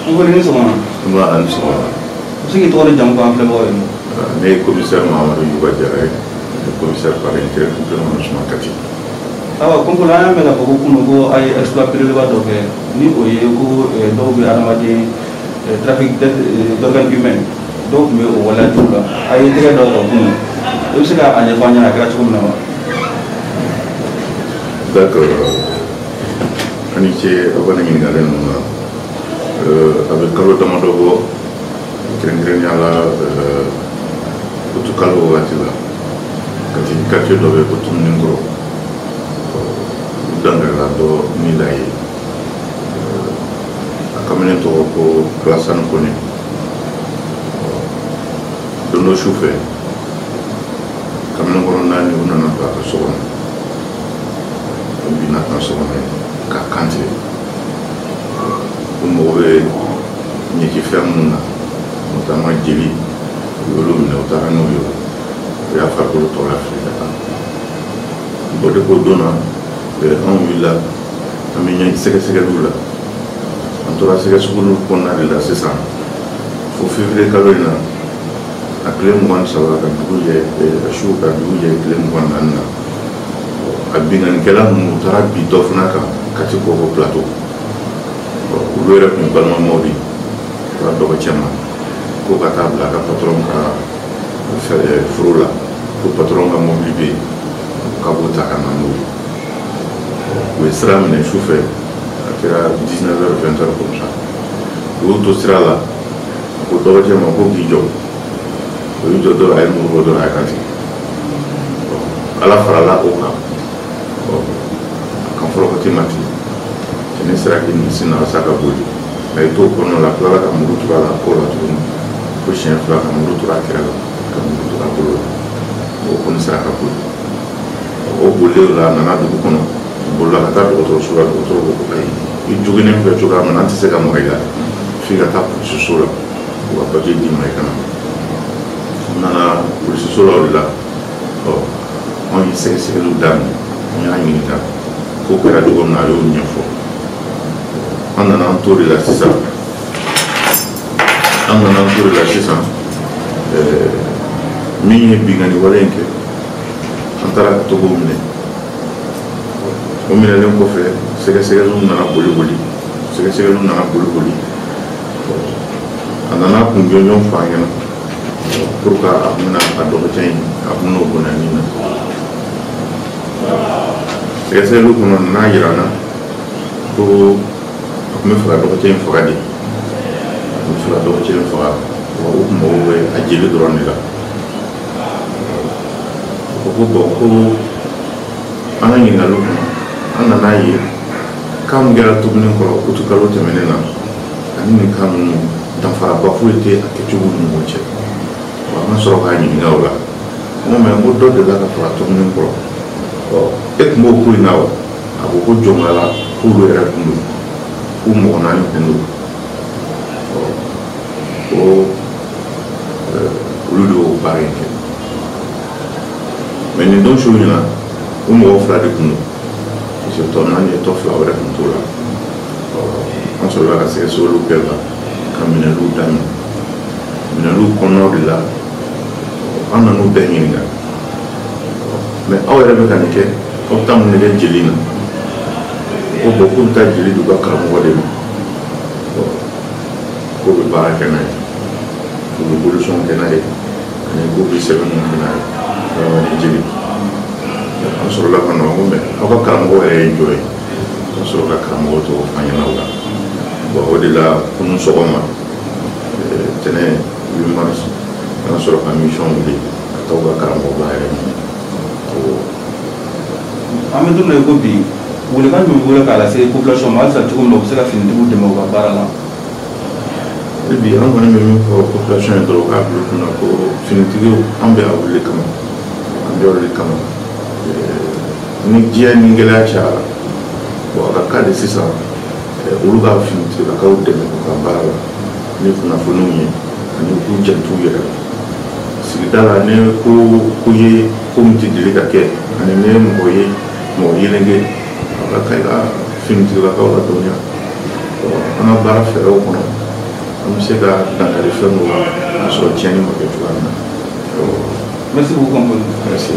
Vous voulez nous sommes Moi, nous sommes. Ce qui est trop de gens qui ont fait le Les commissaires Mamadou Youbadjare, le commissaire par l'intérêt du management Kati. Alors, comme vous l'avez dit, vous avez exploité le débat ni au Yégo, donc le trafic d'organes humains. Donc, mais au Walla Toula, a été très d'ordre. Vous savez, à l'époque, à grâce au nom. D'accord. Aniché, avant de gagner avec Carlo Tamadogo, Krengreniala, Utukalo Atila, quand il capture de Kotumningro, Dangalado, Nidaï, a caminé pour place à nous connaître. De nos chauffeurs, caminé pour nous, on n'a pas de seconde. On vit dans seconde, car quand il mauvais ni qui ferme notamment Djeli, Yolum, Notarano, et à faire pour le tour l'Afrique. Beaucoup de Kodona, on vit là, on vient de Ségadoula. En tout cas, c'est ce qu'on a de là, c'est ça. Il faut février Carolina, à Clément, ça va, à Douye, à Chou, à Douye, Clément, à Bingankela, Moutara, Bitofnaka, Katiko au plateau. Vous verrez qu'un ballon mobile, pour la Dogotiama, pour la table, la patron a fait Froula, pour le patron a mobilisé, Kabota Kamanou. Le SRAM n'est chauffé, à 19h, 20h comme ça. L'autre sera là, pour le Dogotiama, pour Guido, le Guido de la Mouro de la Kati. À la Farala, au cas, quand il faut que ne sera qu'une mission à Sakaboli. Mais tout pour nous la plage à Mouroutoura, la cola, tout le chien flag à Mouroutoura, comme Mouroutoura, au Konisa Kabuli. Au boulot là, Nana de Bukono, Boula, la table de l'autre soir, l'autre pays. Il joue une fois, tu vas m'en antiser à Moïla. Figa tap sur Sola, ou à Papier d'Imaïkana. Nana, pour ce Sola là, on y sait que c'est le dame, on y a une minute. Coopérative, on a eu une fois. On a entouré la 600. On a entouré la 600. Mini Bigani Walenke. On a tout boumé. On a un coffre. C'est que c'est un boli. C'est que c'est un boli. On a un pungyon fangien. Pour qu'on a adopté un bon bonanina. C'est que c'est le qu'on a irana. Pour me faire adopter une forêt. Me faire adopter une forêt. Ou me à Djeli de Ronela. Beaucoup, on a une allocation. On a eu, quand on a tout le monde, tout le monde est mené là. On a eu dans la bafouille à quelque chose de nouveau. On a sorti une gaola. On a eu un mot de la pour tout le monde. Et moi pour une gaola, à beaucoup de gens là pour le répondre. Ou mon ami au Ludo Paris. Mais nous donc jouons là, où mon frère de nous. Je tourne et t'offre la vraie contour là. On se va casser sur le père là, comme une loup d'amis. Une loup qu'on a de là, on a nous baigné là. Mais on est mécanique, autant on est gelina. Beaucoup de temps, je l'ai dit à Karamouadé. Pour le bar à Canaï, pour le pollution Canaï, et pour le sérum Canaï, on se relève en haut, mais on va Karamouadé et enjoy. On se relève à Karamouadé au Fanyanaoula. Au-delà, pour nous serons tenez 8 mars, on se relève à mission de Toga Karamouadé. Amadou ne copie. Vous voulez quand vous voulez la population mal, ça tourne au c'est la fin de mon barala. Eh bien, on a même une population drogable, on a fini en bien les camons. En bien les camons. Nous disons Ningelacha, ou à la cas de 600, ou l'on a fini la cause de mon barala. Nous avons fait nous avons tout hier. Si dans l'année, couillé, comité de l'État, on est même envoyé, mon yélengue. La caille a fini de la cause de on a barré au an bɛ se ka dankari fɛn dɔ k'a sɔrɔ tiɲɛni ma kɛ cogoya min na. Merci beaucoup, Kompoli. Merci.